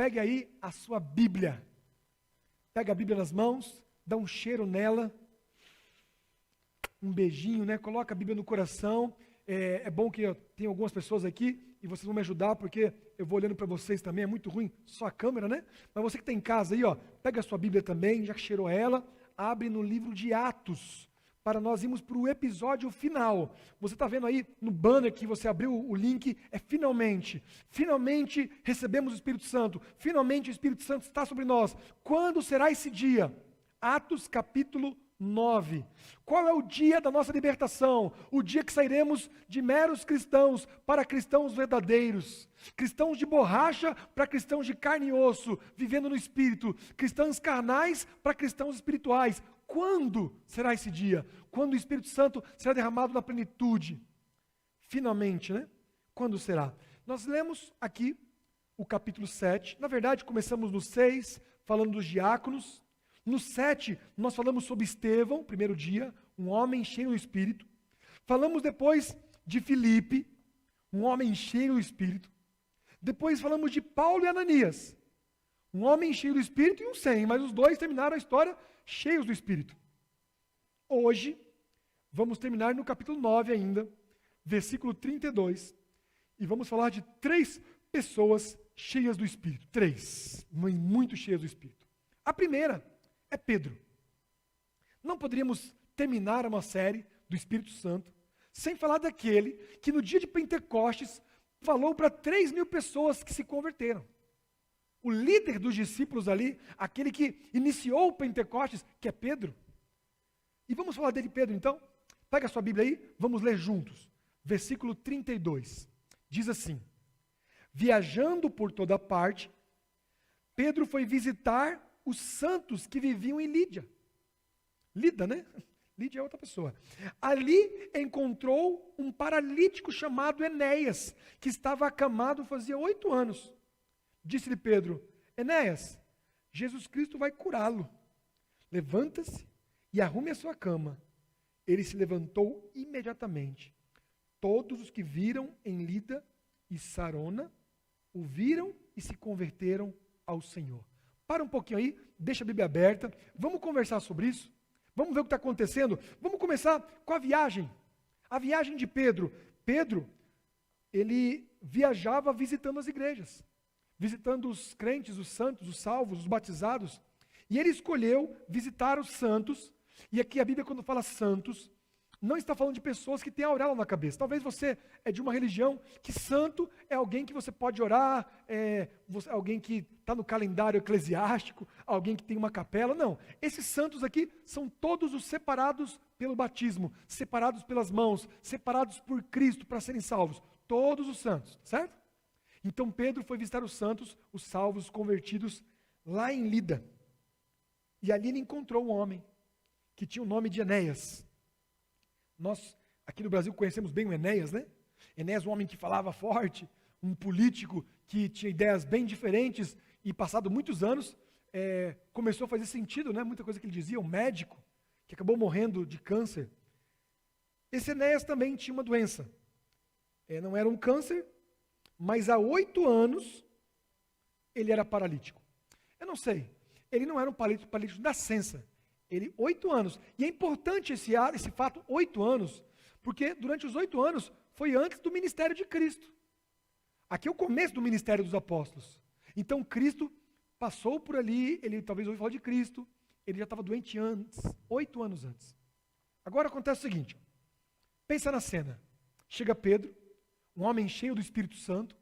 pegue aí a sua Bíblia. Pega a Bíblia nas mãos, dá um cheiro nela, um beijinho, né? Coloca a Bíblia no coração. É bom que eu tenho algumas pessoas aqui e vocês vão me ajudar, porque eu vou olhando para vocês também, é muito ruim só a câmera, né? Mas você que está em casa aí, ó, pega a sua Bíblia também, já que cheirou ela, abre no livro de Atos, para nós irmos para o episódio final. Você está vendo aí no banner que você abriu o link, é finalmente. Finalmente recebemos o Espírito Santo. Finalmente o Espírito Santo está sobre nós. Quando será esse dia? Atos capítulo 9. Qual é o dia da nossa libertação? O dia que sairemos de meros cristãos para cristãos verdadeiros. Cristãos de borracha para cristãos de carne e osso, vivendo no Espírito. Cristãos carnais para cristãos espirituais. Quando será esse dia? Quando o Espírito Santo será derramado na plenitude? Finalmente, né? Quando será? Nós lemos aqui o capítulo 7. Na verdade, começamos no 6, falando dos diáconos. No 7, nós falamos sobre Estevão, primeiro dia, um homem cheio do Espírito. Falamos depois de Filipe, um homem cheio do Espírito. Depois falamos de Paulo e Ananias, um homem cheio do Espírito e um sem, mas os dois terminaram a história cheios do Espírito. Hoje, vamos terminar no capítulo 9 ainda, versículo 32, e vamos falar de 3 pessoas cheias do Espírito. 3, muito cheias do Espírito. A primeira é Pedro. Não poderíamos terminar uma série do Espírito Santo sem falar daquele que no dia de Pentecostes falou para 3.000 pessoas que se converteram. O líder dos discípulos ali, aquele que iniciou o Pentecostes, que é Pedro. E vamos falar dele, Pedro, então? Pega a sua Bíblia aí, vamos ler juntos. Versículo 32. Diz assim: viajando por toda parte, Pedro foi visitar os santos que viviam em Lídia. Lida, né? Lídia é outra pessoa. Ali encontrou um paralítico chamado Enéas, que estava acamado fazia 8 anos. Disse-lhe Pedro: Enéas, Jesus Cristo vai curá-lo. Levanta-se e arrume a sua cama. Ele se levantou imediatamente. Todos os que viram em Lida e Sarona o viram e se converteram ao Senhor. Para um pouquinho aí, deixa a Bíblia aberta. Vamos conversar sobre isso? Vamos ver o que está acontecendo? Vamos começar com a viagem. A viagem de Pedro. Pedro, ele viajava visitando as igrejas, visitando os crentes, os santos, os salvos, os batizados. E ele escolheu visitar os santos. E aqui a Bíblia, quando fala santos, não está falando de pessoas que têm auréola na cabeça. Talvez você é de uma religião que santo é alguém que você pode orar, alguém que está no calendário eclesiástico, alguém que tem uma capela. Não, esses santos aqui são todos os separados pelo batismo, separados pelas mãos, separados por Cristo para serem salvos. Todos os santos, certo? Então Pedro foi visitar os santos, os salvos, os convertidos, lá em Lida. E ali ele encontrou um homem que tinha o nome de Enéas. Nós, aqui no Brasil, conhecemos bem o Enéas, né? Enéas, um homem que falava forte, um político que tinha ideias bem diferentes e, passado muitos anos, começou a fazer sentido, né? Muita coisa que ele dizia, um médico que acabou morrendo de câncer. Esse Enéas também tinha uma doença. Não era um câncer, mas há 8 anos ele era paralítico. Eu não sei, ele não era um paralítico de nascença. Ele, 8 anos. E é importante esse fato, 8 anos, porque durante os 8 anos foi antes do ministério de Cristo. Aqui é o começo do ministério dos apóstolos. Então Cristo passou por ali, ele talvez ouviu falar de Cristo, ele já estava doente antes, 8 anos antes. Agora acontece o seguinte, pensa na cena. Chega Pedro, um homem cheio do Espírito Santo,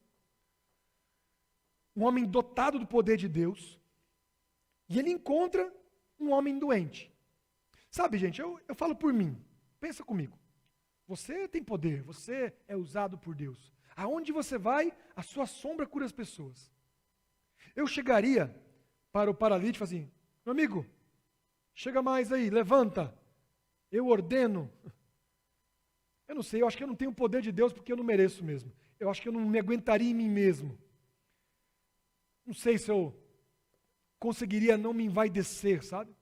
um homem dotado do poder de Deus, e ele encontra um homem doente. Sabe, gente, eu falo por mim. Pensa comigo. Você tem poder, você é usado por Deus. Aonde você vai, a sua sombra cura as pessoas. Eu chegaria para o paralítico assim: meu amigo, chega mais aí, levanta. Eu ordeno. Eu não sei, eu acho que eu não tenho o poder de Deus porque eu não mereço mesmo. Eu acho que eu não me aguentaria em mim mesmo. Não sei se eu conseguiria não me envaidecer, sabe?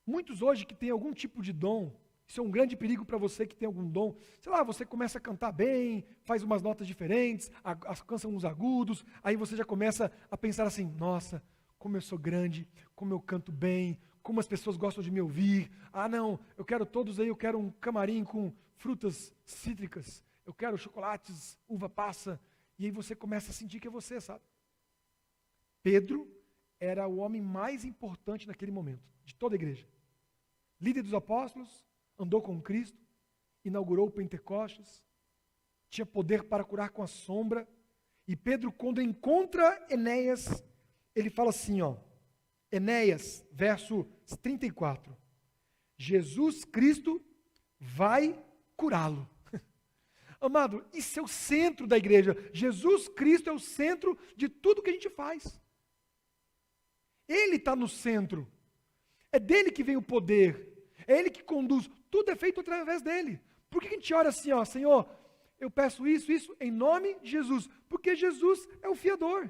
Muitos hoje que têm algum tipo de dom Isso é um grande perigo para você que tem algum dom. Sei lá, você começa a cantar bem, faz umas notas diferentes, alcança uns agudos, aí você já começa a pensar assim, nossa, como eu sou grande, como eu canto bem, como as pessoas gostam de me ouvir. Ah não, eu quero todos aí, eu quero um camarim com frutas cítricas, eu quero chocolates, uva passa, e aí você começa a sentir que é você, sabe? Pedro era o homem mais importante naquele momento, de toda a igreja. Líder dos apóstolos, andou com Cristo, inaugurou o Pentecostes, tinha poder para curar com a sombra. E Pedro, quando encontra Enéas, ele fala assim, ó, Enéas, verso 34, Jesus Cristo vai curá-lo. Amado, isso é o centro da igreja. Jesus Cristo é o centro de tudo que a gente faz. Ele está no centro. É dele que vem o poder. É Ele que conduz, tudo é feito através dEle. Por que a gente ora assim, ó, Senhor, eu peço isso, em nome de Jesus? Porque Jesus é o fiador.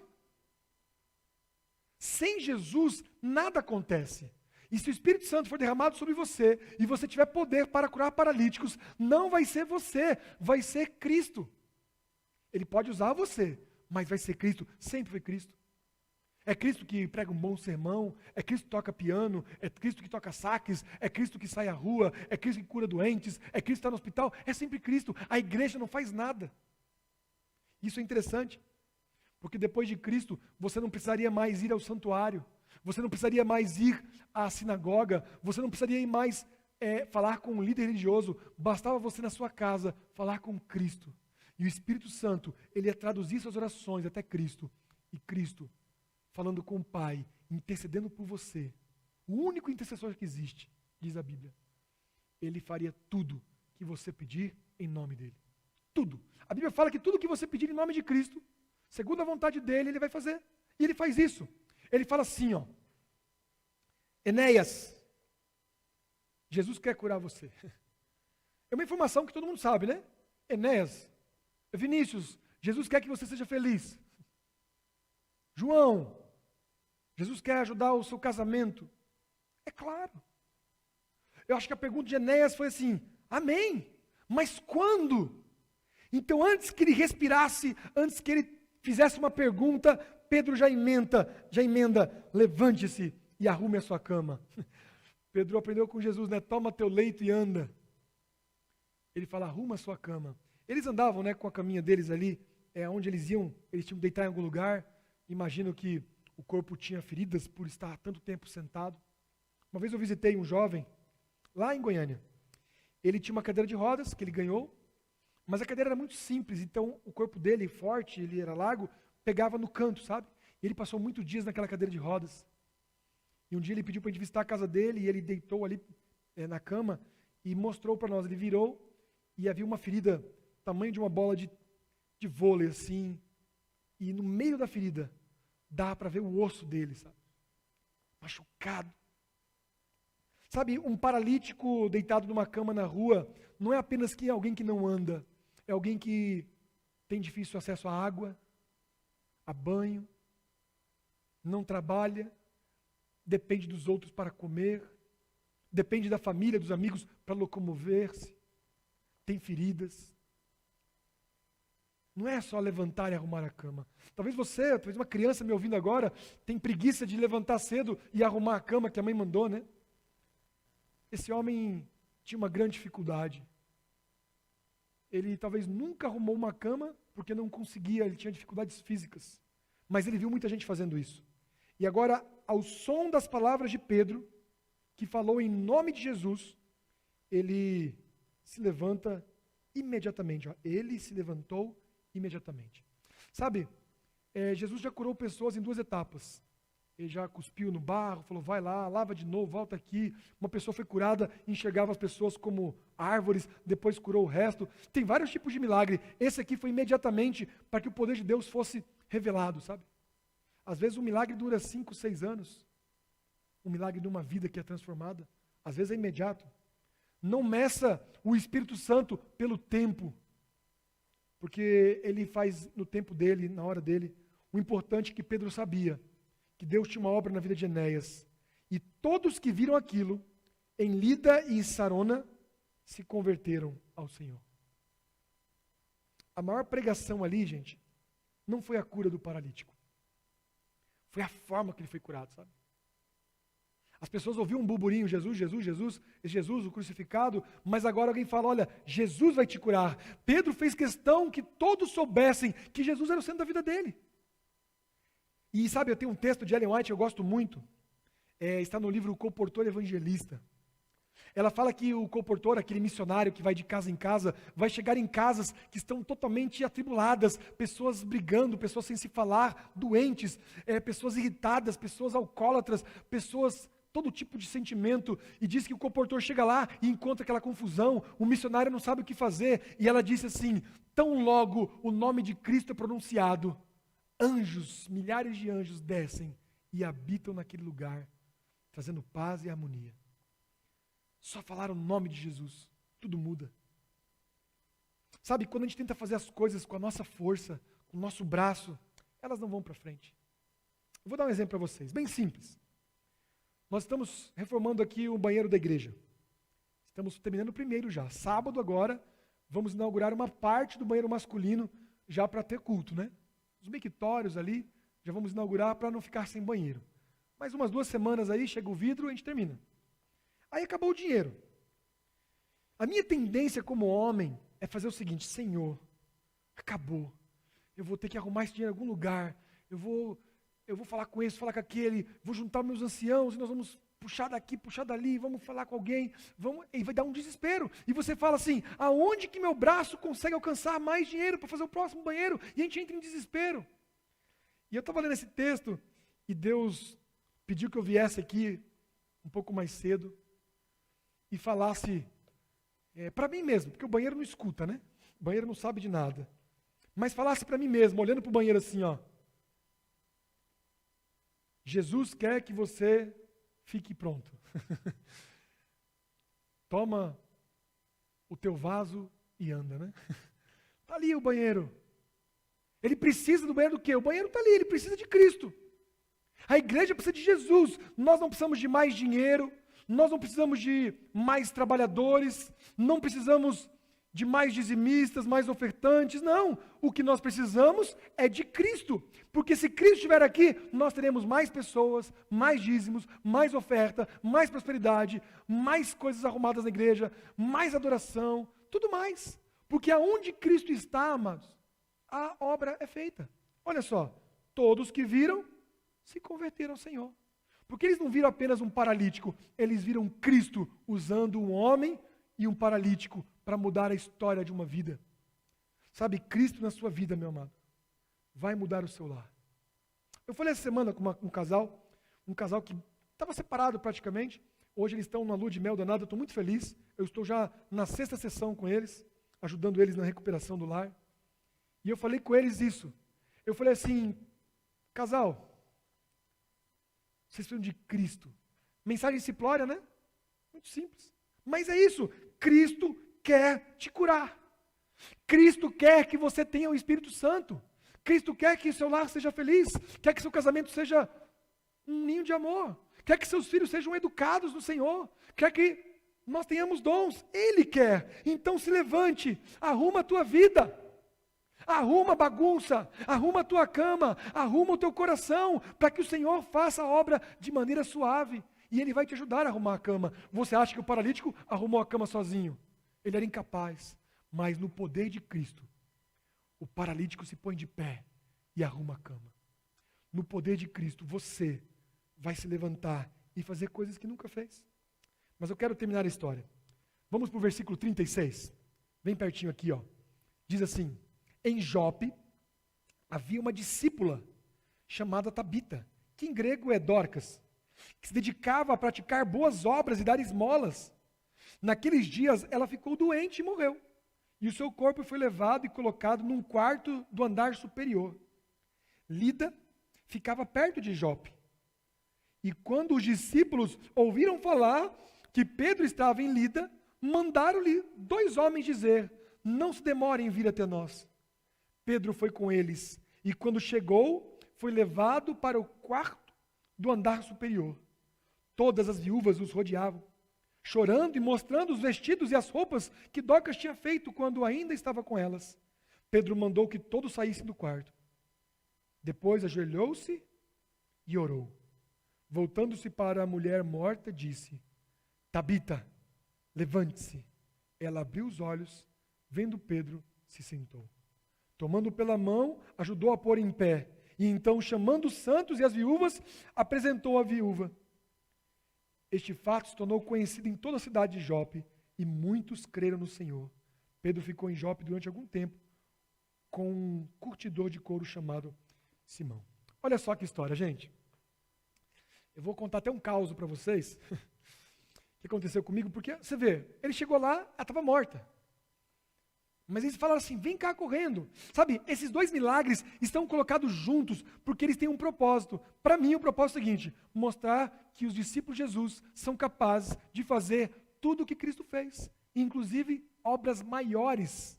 Sem Jesus, nada acontece. E se o Espírito Santo for derramado sobre você, e você tiver poder para curar paralíticos, não vai ser você, vai ser Cristo. Ele pode usar você, mas vai ser Cristo, sempre foi Cristo. É Cristo que prega um bom sermão, é Cristo que toca piano, é Cristo que toca saques, é Cristo que sai à rua, é Cristo que cura doentes, é Cristo que está no hospital, é sempre Cristo. A igreja não faz nada. Isso é interessante, porque depois de Cristo, você não precisaria mais ir ao santuário, você não precisaria mais ir à sinagoga, você não precisaria ir mais falar com um líder religioso, bastava você na sua casa falar com Cristo. E o Espírito Santo, ele ia traduzir suas orações até Cristo, e Cristo falando com o Pai, intercedendo por você, o único intercessor que existe, diz a Bíblia, ele faria tudo que você pedir em nome dele. Tudo. A Bíblia fala que tudo que você pedir em nome de Cristo, segundo a vontade dele, ele vai fazer. E ele faz isso. Ele fala assim, ó, Enéas, Jesus quer curar você. É uma informação que todo mundo sabe, né? Enéas, Vinícius, Jesus quer que você seja feliz. João, Jesus quer ajudar o seu casamento. É claro. Eu acho que a pergunta de Enéas foi assim, amém, mas quando? Então antes que ele respirasse, antes que ele fizesse uma pergunta, Pedro já emenda, levante-se e arrume a sua cama. Pedro aprendeu com Jesus, né? Toma teu leito e anda. Ele fala, arruma a sua cama. Eles andavam, né, com a caminha deles ali, onde eles iam, eles tinham que deitar em algum lugar. Imagino que o corpo tinha feridas por estar tanto tempo sentado. Uma vez eu visitei um jovem, lá em Goiânia. Ele tinha uma cadeira de rodas, que ele ganhou, mas a cadeira era muito simples, então o corpo dele, forte, ele era largo, pegava no canto, sabe? E ele passou muitos dias naquela cadeira de rodas. E um dia ele pediu para a gente visitar a casa dele, e ele deitou ali na cama, e mostrou para nós, ele virou, e havia uma ferida, tamanho de uma bola de vôlei, assim, e no meio da ferida, dá para ver o osso dele, sabe? Machucado. Sabe, um paralítico deitado numa cama na rua, não é apenas alguém que não anda, é alguém que tem difícil acesso à água, a banho, não trabalha, depende dos outros para comer, depende da família, dos amigos para locomover-se, tem feridas. Não é só levantar e arrumar a cama. Talvez você, talvez uma criança me ouvindo agora, tem preguiça de levantar cedo e arrumar a cama que a mãe mandou, né? Esse homem tinha uma grande dificuldade. Ele talvez nunca arrumou uma cama porque não conseguia, ele tinha dificuldades físicas. Mas ele viu muita gente fazendo isso. E agora, ao som das palavras de Pedro, que falou em nome de Jesus, ele se levanta imediatamente. Ó. Ele se levantou imediatamente. Sabe, Jesus já curou pessoas em 2 etapas. Ele já cuspiu no barro, falou, vai lá, lava de novo, volta aqui. Uma pessoa foi curada, enxergava as pessoas como árvores, depois curou o resto. Tem vários tipos de milagre. Esse aqui foi imediatamente para que o poder de Deus fosse revelado, sabe? Às vezes um milagre dura 5, 6 anos. Um milagre de uma vida que é transformada. Às vezes é imediato. Não meça o Espírito Santo pelo tempo, porque ele faz no tempo dele, na hora dele. O importante é que Pedro sabia que Deus tinha uma obra na vida de Enéas. E todos que viram aquilo, em Lida e Sarona, se converteram ao Senhor. A maior pregação ali, gente, não foi a cura do paralítico. Foi a forma que ele foi curado, sabe? As pessoas ouviam um burburinho, Jesus, Jesus, Jesus, Jesus, o crucificado, mas agora alguém fala, olha, Jesus vai te curar. Pedro fez questão que todos soubessem que Jesus era o centro da vida dele. E sabe, eu tenho um texto de Ellen White que eu gosto muito, está no livro O Colportor Evangelista. Ela fala que o colportor, aquele missionário que vai de casa em casa, vai chegar em casas que estão totalmente atribuladas, pessoas brigando, pessoas sem se falar, doentes, pessoas irritadas, pessoas alcoólatras, pessoas, todo tipo de sentimento, e diz que o colportor chega lá e encontra aquela confusão, o missionário não sabe o que fazer, e ela disse assim, tão logo o nome de Cristo é pronunciado, anjos, milhares de anjos descem e habitam naquele lugar, trazendo paz e harmonia. Só falar o nome de Jesus, tudo muda. Sabe, quando a gente tenta fazer as coisas com a nossa força, com o nosso braço, elas não vão para frente. Eu vou dar um exemplo para vocês, bem simples. Nós estamos reformando aqui o banheiro da igreja. Estamos terminando o primeiro já. Sábado agora, vamos inaugurar uma parte do banheiro masculino já para ter culto, né? Os mictórios ali, já vamos inaugurar para não ficar sem banheiro. Mais umas 2 semanas aí, chega o vidro e a gente termina. Aí acabou o dinheiro. A minha tendência como homem é fazer o seguinte, Senhor, acabou. Eu vou ter que arrumar esse dinheiro em algum lugar. Eu vou falar com esse, falar com aquele, vou juntar meus anciãos e nós vamos puxar daqui, puxar dali, vamos falar com alguém, e vai dar um desespero. E você fala assim, aonde que meu braço consegue alcançar mais dinheiro para fazer o próximo banheiro? E a gente entra em desespero. E eu estava lendo esse texto e Deus pediu que eu viesse aqui um pouco mais cedo e falasse para mim mesmo, porque o banheiro não escuta, né? O banheiro não sabe de nada. Mas falasse para mim mesmo, olhando para o banheiro assim, ó. Jesus quer que você fique pronto. Toma o teu vaso e anda, né? Está ali o banheiro. Ele precisa do banheiro do quê? O banheiro está ali, ele precisa de Cristo. A igreja precisa de Jesus. Nós não precisamos de mais dinheiro, nós não precisamos de mais trabalhadores, não precisamos de mais dizimistas, mais ofertantes, não. O que nós precisamos é de Cristo, porque se Cristo estiver aqui, nós teremos mais pessoas, mais dízimos, mais oferta, mais prosperidade, mais coisas arrumadas na igreja, mais adoração, tudo mais. Porque aonde Cristo está, amados, a obra é feita. Olha só, todos que viram, se converteram ao Senhor. Porque eles não viram apenas um paralítico, eles viram Cristo usando um homem e um paralítico para mudar a história de uma vida. Sabe, Cristo na sua vida, meu amado, vai mudar o seu lar. Eu falei essa semana com um casal que estava separado praticamente, hoje eles estão numa lua de mel danada, eu estou muito feliz, eu estou já na 6ª sessão com eles, ajudando eles na recuperação do lar, e eu falei com eles isso, eu falei assim, casal, vocês precisam de Cristo, mensagem simplória, né? Muito simples, mas é isso, Cristo quer te curar. Cristo quer que você tenha o Espírito Santo. Cristo quer que seu lar seja feliz. Quer que seu casamento seja um ninho de amor. Quer que seus filhos sejam educados no Senhor. Quer que nós tenhamos dons. Ele quer. Então se levante, arruma a tua vida. Arruma a bagunça, arruma a tua cama, arruma o teu coração, para que o Senhor faça a obra de maneira suave. E Ele vai te ajudar a arrumar a cama. Você acha que o paralítico arrumou a cama sozinho? Ele era incapaz, mas no poder de Cristo, o paralítico se põe de pé e arruma a cama. No poder de Cristo, você vai se levantar e fazer coisas que nunca fez. Mas eu quero terminar a história. Vamos para o versículo 36. Bem pertinho aqui, ó. Diz assim, em Jope havia uma discípula chamada Tabita, que em grego é Dorcas, que se dedicava a praticar boas obras e dar esmolas. Naqueles dias ela ficou doente e morreu. E o seu corpo foi levado e colocado num quarto do andar superior. Lida ficava perto de Jope. E quando os discípulos ouviram falar que Pedro estava em Lida, mandaram-lhe 2 homens dizer, não se demorem em vir até nós. Pedro foi com eles, e quando chegou, foi levado para o quarto do andar superior. Todas as viúvas os rodeavam. chorando e mostrando os vestidos e as roupas que Dorcas tinha feito quando ainda estava com elas. Pedro mandou que todos saíssem do quarto. Depois ajoelhou-se e orou. Voltando-se para a mulher morta, disse: Tabita, levante-se. Ela abriu os olhos, vendo Pedro, se sentou. Tomando pela mão, ajudou a pôr em pé. E então, chamando os santos e as viúvas, apresentou a viúva. Este fato se tornou conhecido em toda a cidade de Jope, e muitos creram no Senhor. Pedro ficou em Jope durante algum tempo, com um curtidor de couro chamado Simão. Olha só que história, gente. Eu vou contar até um caos para vocês, que aconteceu comigo, porque, você vê, ele chegou lá, ela estava morta. Mas eles falaram assim, vem cá correndo. Sabe, esses dois milagres estão colocados juntos porque eles têm um propósito. Para mim, o propósito é o seguinte, mostrar que os discípulos de Jesus são capazes de fazer tudo o que Cristo fez, inclusive obras maiores.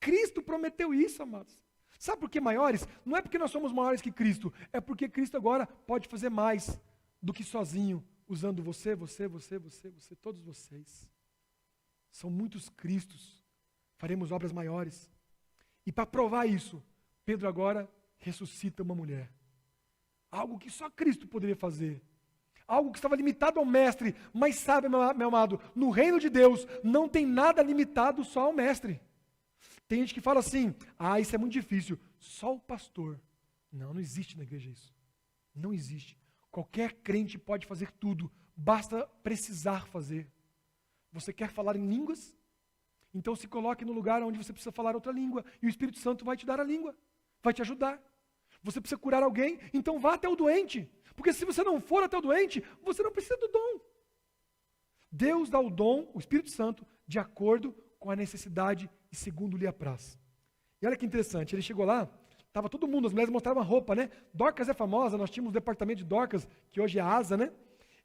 Cristo prometeu isso, amados. Sabe por que maiores? Não é porque nós somos maiores que Cristo, é porque Cristo agora pode fazer mais do que sozinho, usando você, todos vocês. São muitos Cristos. Faremos obras maiores. E para provar isso, Pedro agora ressuscita uma mulher. Algo que só Cristo poderia fazer. Algo que estava limitado ao mestre. Mas sabe, meu amado, no reino de Deus não tem nada limitado só ao mestre. Tem gente que fala assim, isso é muito difícil. Só o pastor. Não existe na igreja isso. Não existe. Qualquer crente pode fazer tudo. Basta precisar fazer. Você quer falar em línguas? Então se coloque no lugar onde você precisa falar outra língua. E o Espírito Santo vai te dar a língua. Vai te ajudar. Você precisa curar alguém? Então vá até o doente. Porque se você não for até o doente, você não precisa do dom. Deus dá o dom, o Espírito Santo, de acordo com a necessidade e segundo lhe apraz. E olha que interessante, ele chegou lá, estava todo mundo, as mulheres mostravam a roupa, né? Dorcas é famosa, nós tínhamos o departamento de Dorcas, que hoje é a Asa, né?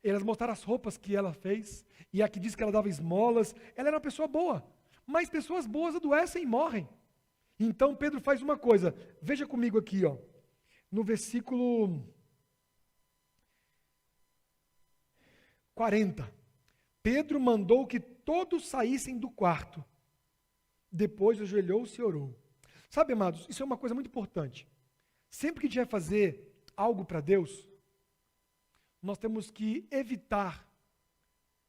Elas mostraram as roupas que ela fez, e aqui diz que ela dava esmolas, ela era uma pessoa boa, mas pessoas boas adoecem e morrem. Então Pedro faz uma coisa, veja comigo aqui, ó, no versículo 40. Pedro mandou que todos saíssem do quarto. Depois ajoelhou-se e orou. Sabe, amados, isso é uma coisa muito importante. Sempre que a gente vai fazer algo para Deus, nós temos que evitar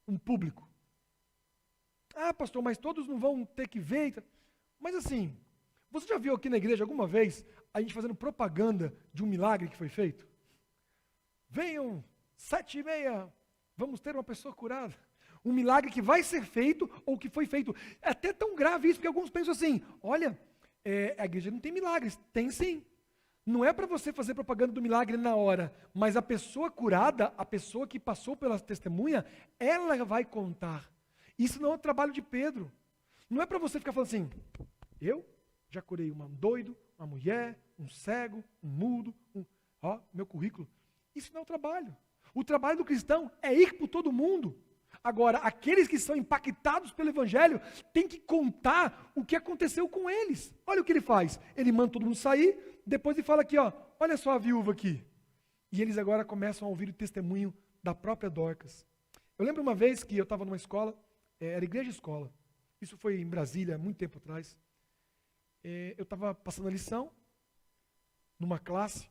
um público. Pastor, mas todos não vão ter que ver. Mas assim, você já viu aqui na igreja alguma vez a gente fazendo propaganda de um milagre que foi feito? Venham, 7h30, vamos ter uma pessoa curada. Um milagre que vai ser feito ou que foi feito. É até tão grave isso, porque alguns pensam assim, olha, a igreja não tem milagres. Tem sim. Não é para você fazer propaganda do milagre na hora, mas a pessoa curada, a pessoa que passou pela testemunha, ela vai contar. Isso não é o trabalho de Pedro. Não é para você ficar falando assim, eu já curei um doido, uma mulher, um cego, um mudo, meu currículo. Isso não é o trabalho. O trabalho do cristão é ir por todo mundo. Agora, aqueles que são impactados pelo Evangelho têm que contar o que aconteceu com eles. Olha o que ele faz. Ele manda todo mundo sair, depois ele fala aqui, olha só a viúva aqui. E eles agora começam a ouvir o testemunho da própria Dorcas. Eu lembro uma vez que eu estava numa escola, era igreja-escola. Isso foi em Brasília, muito tempo atrás. Eu estava passando a lição, numa classe,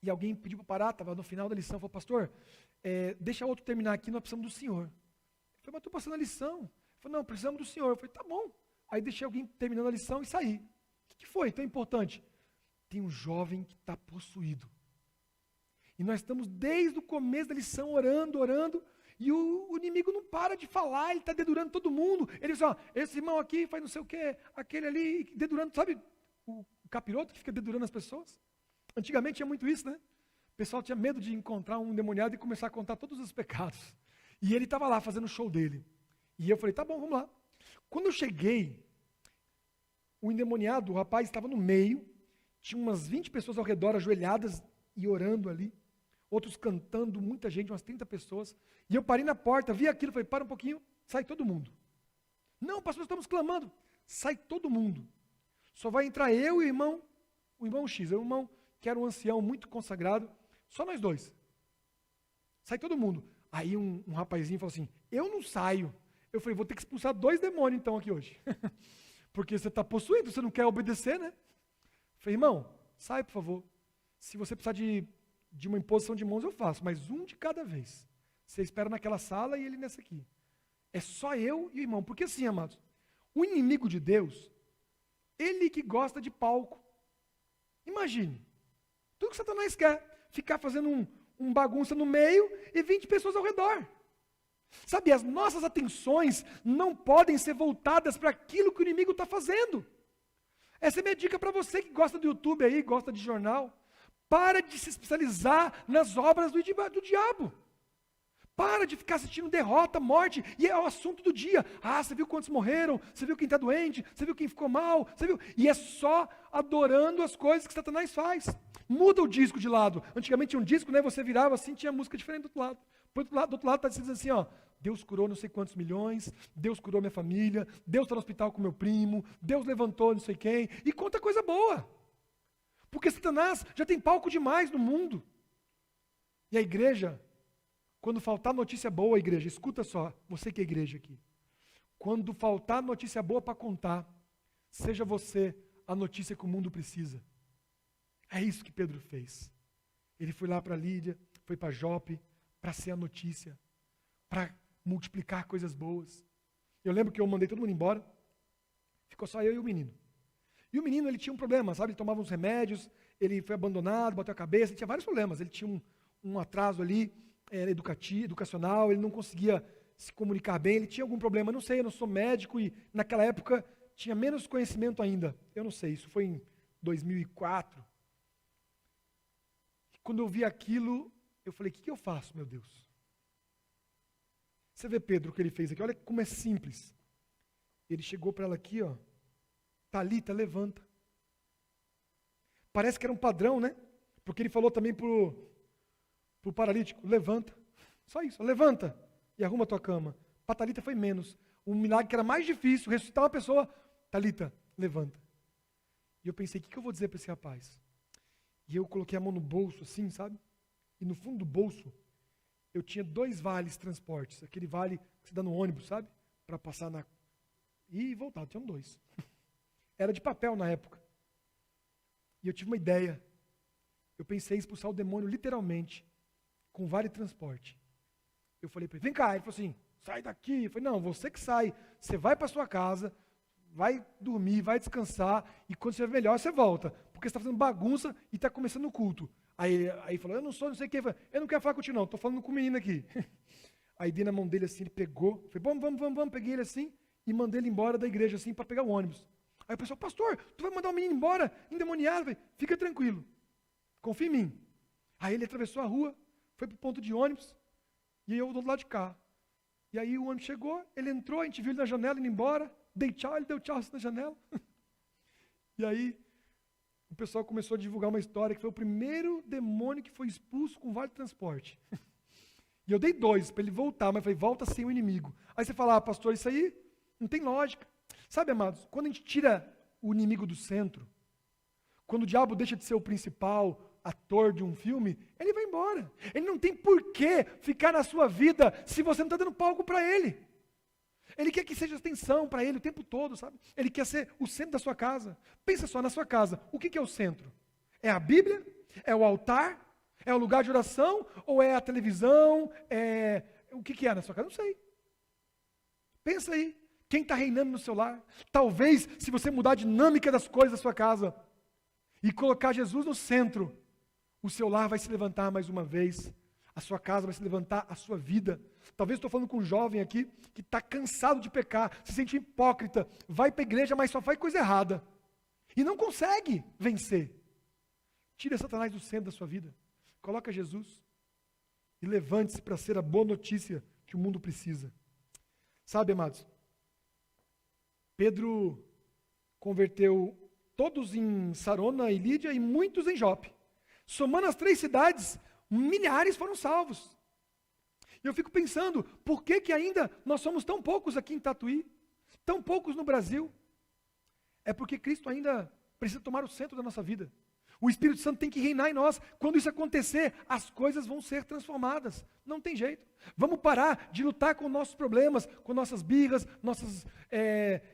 e alguém pediu para parar, estava no final da lição, falou, pastor, deixa outro terminar aqui, nós precisamos do senhor. Eu falei, mas estou passando a lição. Ele falou, não, precisamos do senhor. Eu falei, tá bom. Aí deixei alguém terminando a lição e saí. O que foi tão importante? Tem um jovem que está possuído. E nós estamos desde o começo da lição orando, e o inimigo não para de falar, ele está dedurando todo mundo. Ele diz, esse irmão aqui faz não sei o quê, aquele ali, dedurando, sabe o capiroto que fica dedurando as pessoas? Antigamente tinha muito isso, né? O pessoal tinha medo de encontrar um endemoniado e começar a contar todos os pecados. E ele estava lá fazendo o show dele. E eu falei, tá bom, vamos lá. Quando eu cheguei, o endemoniado, o rapaz estava no meio, tinha umas 20 pessoas ao redor, ajoelhadas e orando ali. Outros cantando, muita gente, umas 30 pessoas. E eu parei na porta, vi aquilo, falei, para um pouquinho, sai todo mundo. Não, pastor, estamos clamando. Sai todo mundo. Só vai entrar eu e o irmão X, o irmão que era um ancião muito consagrado, só nós dois. Sai todo mundo. Aí um rapazinho falou assim, eu não saio. Eu falei, vou ter que expulsar 2 demônios então aqui hoje. Porque você está possuído, você não quer obedecer, né? Eu falei, irmão, sai por favor. Se você precisar de uma imposição de mãos, eu faço, mas um de cada vez. Você espera naquela sala e ele nessa aqui. É só eu e o irmão. Porque assim, amados, o inimigo de Deus, ele que gosta de palco. Imagine, tudo que Satanás quer, ficar fazendo um bagunça no meio e 20 pessoas ao redor. Sabe, as nossas atenções não podem ser voltadas para aquilo que o inimigo está fazendo. Essa é a minha dica para você que gosta do YouTube aí, gosta de jornal. Para de se especializar nas obras do diabo. Para de ficar assistindo derrota, morte, e é o assunto do dia. Ah, você viu quantos morreram? Você viu quem está doente? Você viu quem ficou mal? Você viu? E é só adorando as coisas que Satanás faz. Muda o disco de lado. Antigamente tinha um disco, né? Você virava assim, tinha música diferente do outro lado. Do outro lado está dizendo assim, ó. Deus curou não sei quantos milhões, Deus curou minha família, Deus está no hospital com meu primo, Deus levantou não sei quem, e conta coisa boa. Porque Satanás já tem palco demais no mundo. E a igreja, quando faltar notícia boa, a igreja, escuta só, você que é igreja aqui. Quando faltar notícia boa para contar, seja você a notícia que o mundo precisa. É isso que Pedro fez. Ele foi lá para Lídia, foi para Jope, para ser a notícia, para multiplicar coisas boas. Eu lembro que eu mandei todo mundo embora, ficou só eu e o menino. E o menino, ele tinha um problema, sabe? Ele tomava uns remédios, ele foi abandonado, bateu a cabeça, ele tinha vários problemas. Ele tinha um atraso ali, educacional, ele não conseguia se comunicar bem, ele tinha algum problema, não sei, eu não sou médico e naquela época tinha menos conhecimento ainda. Eu não sei, isso foi em 2004. E quando eu vi aquilo, eu falei, o que eu faço, meu Deus? Você vê, Pedro, o que ele fez aqui, olha como é simples. Ele chegou para ela aqui, ó, Talita, levanta. Parece que era um padrão, né? Porque ele falou também para o paralítico, levanta. Só isso, levanta e arruma a tua cama. Para Talita foi menos. Um milagre que era mais difícil, ressuscitar uma pessoa, Talita, levanta. E eu pensei, o que eu vou dizer para esse rapaz? E eu coloquei a mão no bolso assim, sabe? E no fundo do bolso, eu tinha 2 vales transportes. Aquele vale que você dá no ônibus, sabe? Para passar na... E voltar, tinham 2. Era de papel na época. E eu tive uma ideia. Eu pensei em expulsar o demônio literalmente, com vale transporte. Eu falei para ele, vem cá. Ele falou assim, sai daqui. Eu falei, não, você que sai. Você vai para sua casa, vai dormir, vai descansar, e quando você melhor, você volta. Porque você está fazendo bagunça e está começando o culto. Aí falou, eu não sou, não sei o que. Eu não quero falar contigo, não, estou falando com o menino aqui. Aí dei na mão dele assim, ele pegou. Falei, vamos. Peguei ele assim e mandei ele embora da igreja assim para pegar o ônibus. Aí o pessoal, pastor, tu vai mandar o menino embora, endemoniado? Falei, fica tranquilo, confia em mim. Aí ele atravessou a rua, foi para o ponto de ônibus, e eu do outro lado de cá. E aí o ônibus chegou, ele entrou, a gente viu ele na janela indo embora, dei tchau, ele deu tchau assim na janela. E aí o pessoal começou a divulgar uma história que foi o primeiro demônio que foi expulso com vale transporte. E eu dei 2 para ele voltar, mas eu falei, volta sem o inimigo. Aí você fala, pastor, isso aí não tem lógica. Sabe, amados, quando a gente tira o inimigo do centro, quando o diabo deixa de ser o principal ator de um filme, ele vai embora. Ele não tem por que ficar na sua vida se você não está dando palco para ele. Ele quer que seja atenção para ele o tempo todo, sabe? Ele quer ser o centro da sua casa. Pensa só, na sua casa, o que é o centro? É a Bíblia? É o altar? É o lugar de oração? Ou é a televisão? O que é na sua casa? Não sei. Pensa aí. Quem está reinando no seu lar? Talvez, se você mudar a dinâmica das coisas da sua casa e colocar Jesus no centro, o seu lar vai se levantar mais uma vez, a sua casa vai se levantar, a sua vida. Talvez estou falando com um jovem aqui que está cansado de pecar, se sente hipócrita, vai para a igreja, mas só faz coisa errada e não consegue vencer. Tira Satanás do centro da sua vida, coloca Jesus e levante-se para ser a boa notícia que o mundo precisa. Sabe, amados? Pedro converteu todos em Sarona e Lídia e muitos em Jope. Somando as 3 cidades, milhares foram salvos. E eu fico pensando, por que ainda nós somos tão poucos aqui em Tatuí? Tão poucos no Brasil? É porque Cristo ainda precisa tomar o centro da nossa vida. O Espírito Santo tem que reinar em nós. Quando isso acontecer, as coisas vão ser transformadas. Não tem jeito. Vamos parar de lutar com nossos problemas, com nossas birras, nossas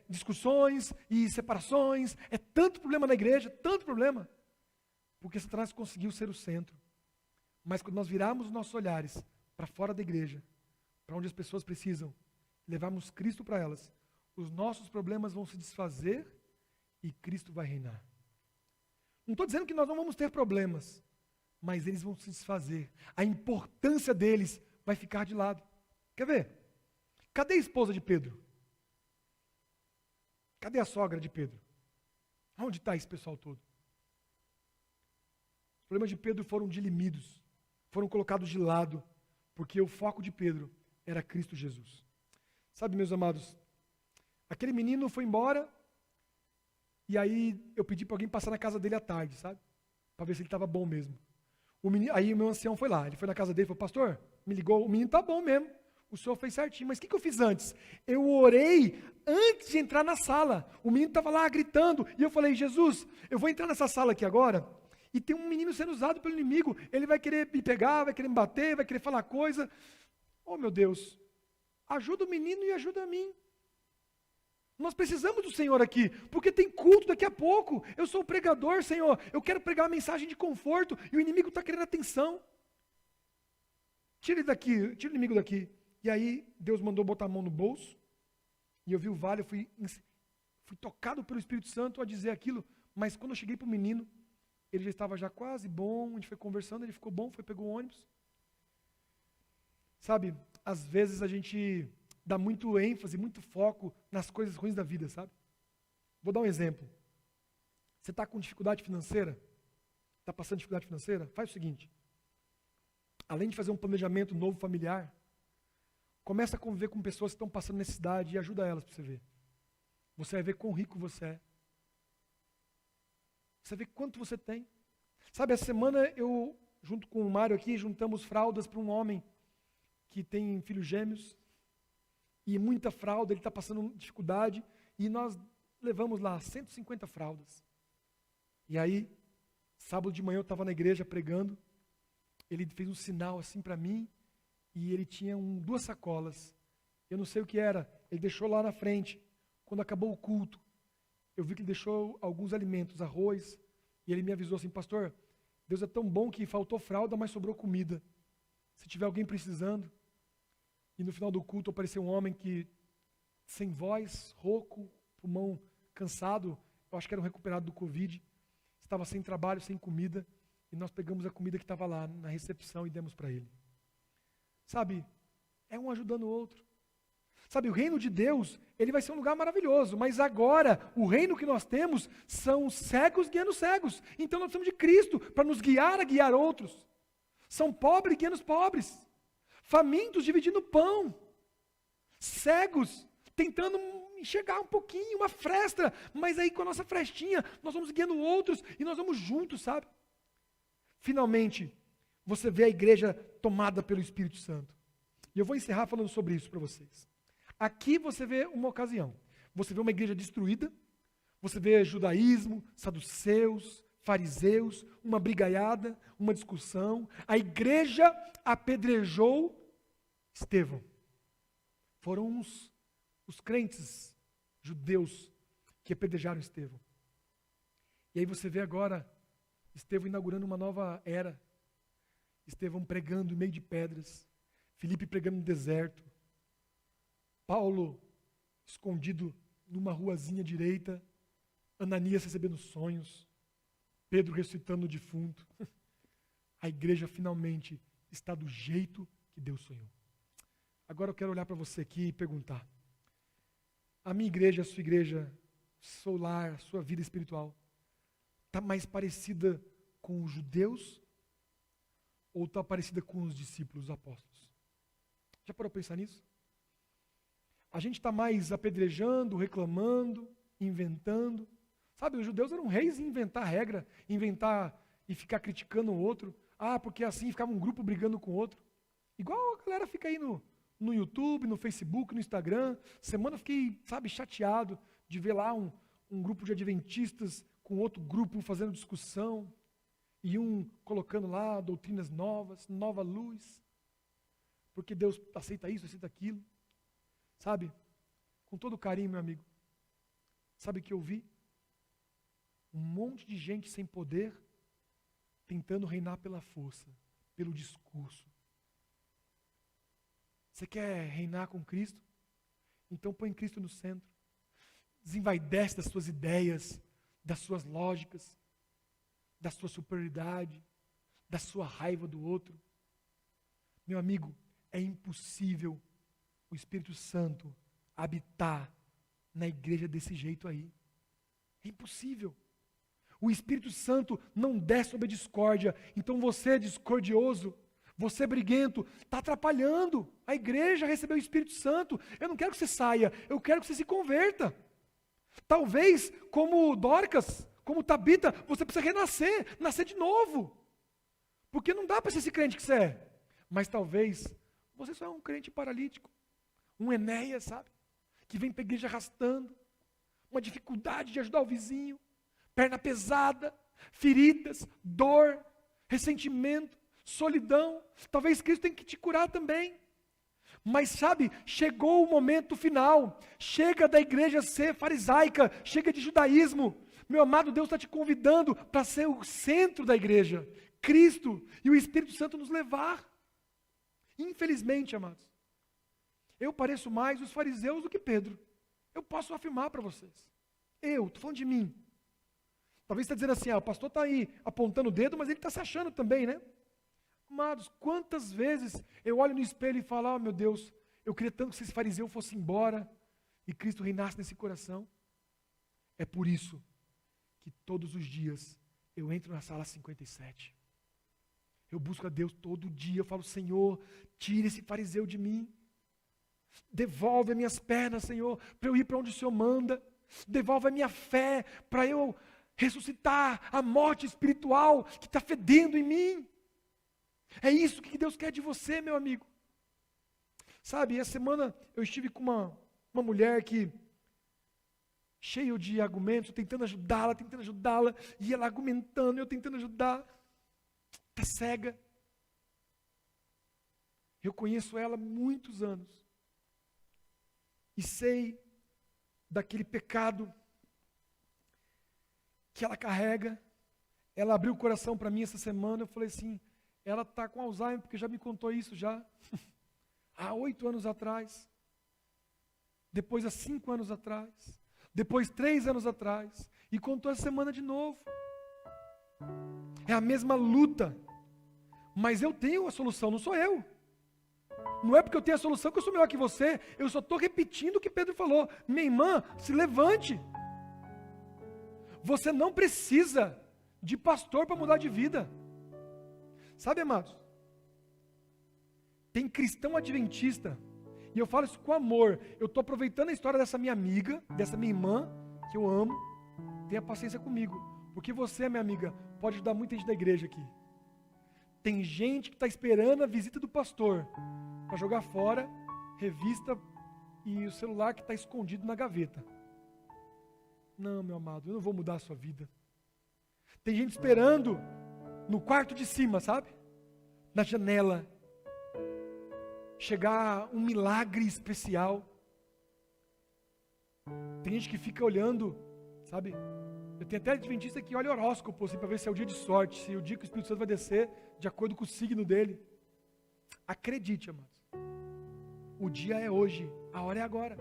discussões e separações. É tanto problema na igreja, tanto problema. Porque Satanás conseguiu ser o centro. Mas quando nós virarmos os nossos olhares para fora da igreja, para onde as pessoas precisam, levarmos Cristo para elas, os nossos problemas vão se desfazer e Cristo vai reinar. Não estou dizendo que nós não vamos ter problemas, mas eles vão se desfazer. A importância deles vai ficar de lado. Quer ver? Cadê a esposa de Pedro? Cadê a sogra de Pedro? Onde está esse pessoal todo? Os problemas de Pedro foram dilimidos, foram colocados de lado, porque o foco de Pedro era Cristo Jesus. Sabe, meus amados, aquele menino foi embora, e aí eu pedi para alguém passar na casa dele à tarde, sabe? Para ver se ele estava bom mesmo. Aí o meu ancião foi lá, ele foi na casa dele e falou, pastor, me ligou, o menino está bom mesmo, o senhor fez certinho, mas o que eu fiz antes? Eu orei antes de entrar na sala, o menino estava lá gritando, e eu falei, Jesus, eu vou entrar nessa sala aqui agora, e tem um menino sendo usado pelo inimigo, ele vai querer me pegar, vai querer me bater, vai querer falar coisa. Oh meu Deus, ajuda o menino e ajuda a mim. Nós precisamos do Senhor aqui, porque tem culto daqui a pouco. Eu sou o pregador, Senhor, eu quero pregar uma mensagem de conforto, e o inimigo está querendo atenção. Tira ele daqui, tira o inimigo daqui. E aí Deus mandou botar a mão no bolso, e eu vi o vale, eu fui tocado pelo Espírito Santo a dizer aquilo, mas quando eu cheguei para o menino, ele já estava quase bom, a gente foi conversando, ele ficou bom, pegou o ônibus. Sabe, às vezes a gente dá muito ênfase, muito foco nas coisas ruins da vida, sabe? Vou dar um exemplo. Você está com dificuldade financeira? Está passando dificuldade financeira? Faz o seguinte. Além de fazer um planejamento novo familiar, começa a conviver com pessoas que estão passando necessidade e ajuda elas para você ver. Você vai ver quão rico você é. Você vê quanto você tem. Sabe, essa semana eu, junto com o Mário aqui, juntamos fraldas para um homem que tem filhos gêmeos. E muita fralda, ele está passando dificuldade. E nós levamos lá 150 fraldas. E aí, sábado de manhã eu estava na igreja pregando. Ele fez um sinal assim para mim. E ele tinha 2 sacolas. Eu não sei o que era. Ele deixou lá na frente. Quando acabou o culto, eu vi que ele deixou alguns alimentos, arroz, e ele me avisou assim, pastor, Deus é tão bom que faltou fralda, mas sobrou comida. Se tiver alguém precisando. E no final do culto apareceu um homem que, sem voz, rouco, pulmão cansado, eu acho que era um recuperado do Covid, estava sem trabalho, sem comida, e nós pegamos a comida que estava lá na recepção e demos para ele. Sabe, é um ajudando o outro. Sabe, o reino de Deus, ele vai ser um lugar maravilhoso, mas agora, o reino que nós temos são cegos guiando cegos. Então nós precisamos de Cristo para nos guiar a guiar outros. São pobres guiando os pobres. Famintos dividindo pão. Cegos tentando enxergar um pouquinho, uma fresta, mas aí com a nossa frestinha, nós vamos guiando outros e nós vamos juntos, sabe? Finalmente, você vê a igreja tomada pelo Espírito Santo. E eu vou encerrar falando sobre isso para vocês. Aqui você vê uma ocasião. Você vê uma igreja destruída, você vê judaísmo, saduceus, fariseus, uma brigaiada, uma discussão. A igreja apedrejou Estevão. Foram os crentes judeus que apedrejaram Estevão. E aí você vê agora Estevão inaugurando uma nova era. Estevão pregando em meio de pedras. Filipe pregando no deserto. Paulo escondido numa ruazinha direita, Ananias recebendo sonhos, Pedro ressuscitando o defunto. A igreja finalmente está do jeito que Deus sonhou. Agora eu quero olhar para você aqui e perguntar: a minha igreja, a sua igreja, seu lar, a sua vida espiritual, está mais parecida com os judeus ou está parecida com os discípulos, os apóstolos? Já parou para pensar nisso? A gente está mais apedrejando, reclamando, inventando. Sabe, os judeus eram reis em inventar regra, inventar e ficar criticando o outro. Ah, porque assim ficava um grupo brigando com o outro. Igual a galera fica aí no YouTube, no Facebook, no Instagram. Semana eu fiquei, sabe, chateado de ver lá um grupo de adventistas com outro grupo fazendo discussão. E um colocando lá doutrinas novas, nova luz, porque Deus aceita isso, aceita aquilo. Sabe? Com todo carinho, meu amigo. Sabe o que eu vi? Um monte de gente sem poder, tentando reinar pela força, pelo discurso. Você quer reinar com Cristo? Então põe Cristo no centro. Desenvaidece das suas ideias, das suas lógicas, da sua superioridade, da sua raiva do outro. Meu amigo, é impossível o Espírito Santo habitar na igreja desse jeito aí. É impossível. O Espírito Santo não desce sobre a discórdia. Então você, discordioso, você briguento, está atrapalhando a igreja a receber o Espírito Santo. Eu não quero que você saia, eu quero que você se converta. Talvez, como Dorcas, como Tabita, você precisa renascer, nascer de novo. Porque não dá para ser esse crente que você é. Mas talvez você só é um crente paralítico, um Enéas, sabe? Que vem para a igreja arrastando, uma dificuldade de ajudar o vizinho, perna pesada, feridas, dor, ressentimento, solidão. Talvez Cristo tenha que te curar também. Mas sabe, chegou o momento final. Chega da igreja ser farisaica, chega de judaísmo. Meu amado, Deus está te convidando para ser o centro da igreja. Cristo e o Espírito Santo nos levar. Infelizmente, amados, eu pareço mais os fariseus do que Pedro. Eu posso afirmar para vocês. Estou falando de mim. Talvez você está dizendo assim, o pastor está aí apontando o dedo, mas ele está se achando também, né? Amados, quantas vezes eu olho no espelho e falo, meu Deus, eu queria tanto que esse fariseu fosse embora e Cristo reinasse nesse coração. É por isso que todos os dias eu entro na sala 57. Eu busco a Deus todo dia, eu falo, Senhor, tira esse fariseu de mim. Devolve as minhas pernas, Senhor, para eu ir para onde o Senhor manda. Devolve a minha fé para eu ressuscitar a morte espiritual que está fedendo em mim. É isso que Deus quer de você, meu amigo. Sabe, essa semana eu estive com uma mulher que, cheio de argumentos, tentando ajudá-la, e ela argumentando, eu tentando ajudar. Está cega. Eu conheço ela há muitos anos. E sei daquele pecado que ela carrega. Ela abriu o coração para mim essa semana, eu falei assim, ela está com Alzheimer, porque já me contou isso já, há 8 anos atrás, depois há 5 anos atrás, depois 3 anos atrás, e contou essa semana de novo. É a mesma luta, mas eu tenho a solução, não sou eu. Não é porque eu tenho a solução que eu sou melhor que você, eu só estou repetindo o que Pedro falou. Minha irmã, se levante. Você não precisa de pastor para mudar de vida. Sabe, amados? Tem cristão adventista, e eu falo isso com amor. Eu estou aproveitando a história dessa minha amiga, dessa minha irmã, que eu amo. Tenha paciência comigo, porque você, minha amiga, pode ajudar muita gente da igreja aqui. Tem gente que está esperando a visita do pastor para jogar fora revista e o celular que está escondido na gaveta. Não, meu amado, eu não vou mudar a sua vida. Tem gente esperando no quarto de cima, sabe? Na janela. Chegar um milagre especial. Tem gente que fica olhando, sabe? Eu tenho até adventista que olha horóscopo assim, para ver se é o dia de sorte, se é o dia que o Espírito Santo vai descer de acordo com o signo dele. Acredite, amados. O dia é hoje, a hora é agora.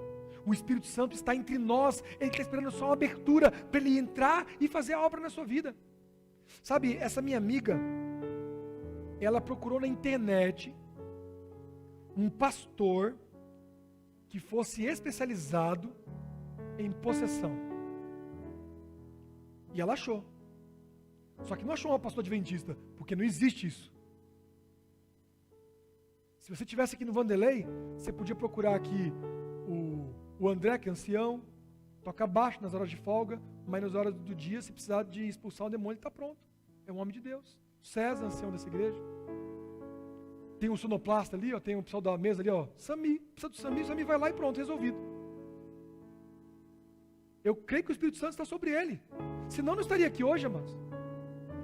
O Espírito Santo está entre nós, Ele está esperando só uma abertura para Ele entrar e fazer a obra na sua vida. Sabe, essa minha amiga, ela procurou na internet um pastor que fosse especializado em possessão. E ela achou. Só que não achou um pastor adventista, porque não existe isso. Se você estivesse aqui no Vanderlei, você podia procurar aqui o André, que é ancião, toca baixo nas horas de folga, mas nas horas do dia, se precisar de expulsar um demônio, ele está pronto. É um homem de Deus. César, ancião dessa igreja. Tem um sonoplasta ali, tem um pessoal da mesa ali, Sami, precisa do Sami, o Sami vai lá e pronto, resolvido. Eu creio que o Espírito Santo está sobre ele. Senão não estaria aqui hoje, amados.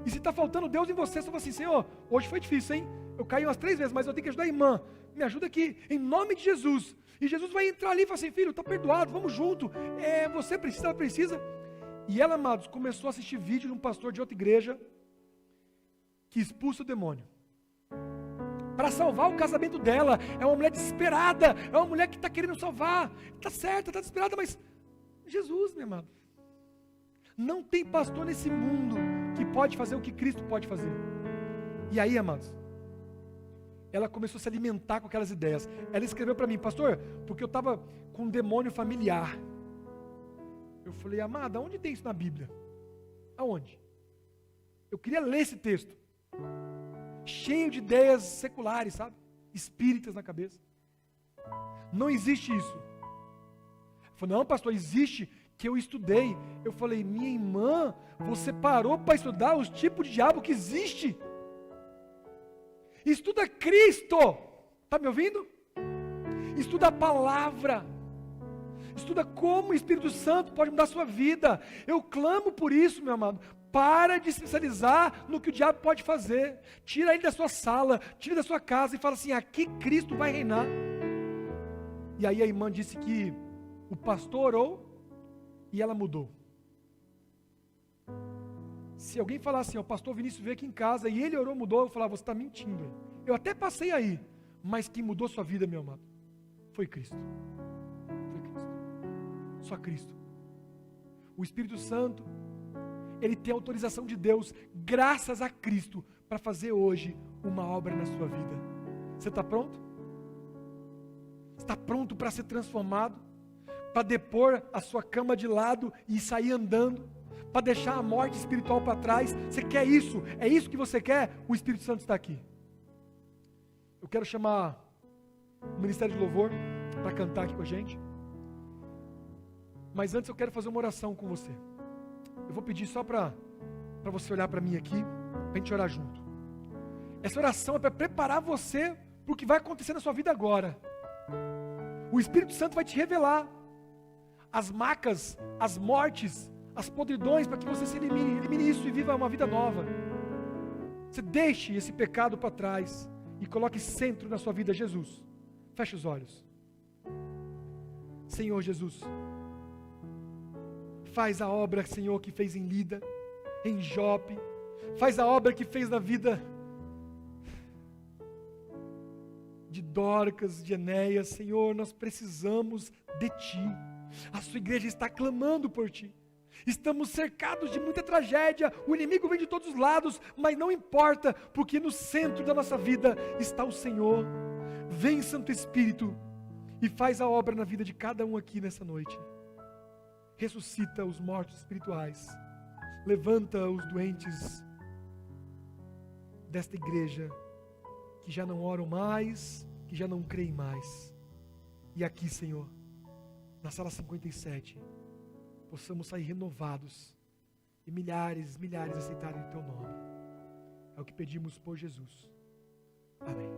E se está faltando Deus em você, você fala assim, Senhor, hoje foi difícil, hein? Eu caí umas 3 vezes, mas eu tenho que ajudar a irmã. Me ajuda aqui, em nome de Jesus. E Jesus vai entrar ali e falar assim, filho, está perdoado, vamos junto. Você precisa, ela precisa. E ela, amados, começou a assistir vídeo de um pastor de outra igreja que expulsa o demônio. Para salvar o casamento dela. É uma mulher desesperada, é uma mulher que está querendo salvar. Está certa, está desesperada, mas Jesus, meu amado. Não tem pastor nesse mundo que pode fazer o que Cristo pode fazer. E aí, amados, ela começou a se alimentar com aquelas ideias. Ela escreveu para mim, pastor, porque eu estava com um demônio familiar. Eu falei, amada, onde tem isso na Bíblia? Aonde? Eu queria ler esse texto. Cheio de ideias seculares, sabe? Espíritas na cabeça. Não existe isso. Eu falei, não, pastor, existe, que eu estudei. Eu falei, minha irmã, você parou para estudar os tipos de diabo que existe? Estuda Cristo. Está me ouvindo? Estuda a palavra. Estuda como o Espírito Santo pode mudar a sua vida. Eu clamo por isso, meu amado. Para de se especializar no que o diabo pode fazer. Tira ele da sua sala, tira da sua casa e fala assim, aqui Cristo vai reinar. E aí a irmã disse que o pastor orou e ela mudou. Se alguém falar assim, o pastor Vinícius veio aqui em casa e ele orou, mudou, eu falava, você está mentindo. Eu até passei aí, mas quem mudou sua vida, meu amado, foi Cristo. Foi Cristo. Só Cristo. O Espírito Santo, ele tem autorização de Deus, graças a Cristo, para fazer hoje uma obra na sua vida. Você está pronto? Está pronto para ser transformado? Para depor a sua cama de lado e sair andando? Para deixar a morte espiritual para trás? Você quer isso? É isso que você quer? O Espírito Santo está aqui. Eu quero chamar o Ministério de Louvor para cantar aqui com a gente. Mas antes eu quero fazer uma oração com você. Eu vou pedir só para você olhar para mim aqui, para a gente orar junto. Essa oração é para preparar você para o que vai acontecer na sua vida agora. O Espírito Santo vai te revelar as macas, as mortes, as podridões, para que você se elimine isso e viva uma vida nova. Você deixe esse pecado para trás e coloque centro na sua vida Jesus. Feche os olhos. Senhor Jesus, faz a obra, Senhor, que fez em Lida, em Jope, faz a obra que fez na vida de Dorcas, de Enéas. Senhor, nós precisamos de Ti. A sua igreja está clamando por Ti. Estamos cercados de muita tragédia, o inimigo vem de todos os lados, mas não importa, porque no centro da nossa vida está o Senhor. Vem, Santo Espírito, e faz a obra na vida de cada um aqui nessa noite. Ressuscita os mortos espirituais, levanta os doentes desta igreja, que já não oram mais, que já não creem mais. E aqui, Senhor, na sala 57, possamos sair renovados e milhares aceitarem o Teu nome. É o que pedimos por Jesus. Amém.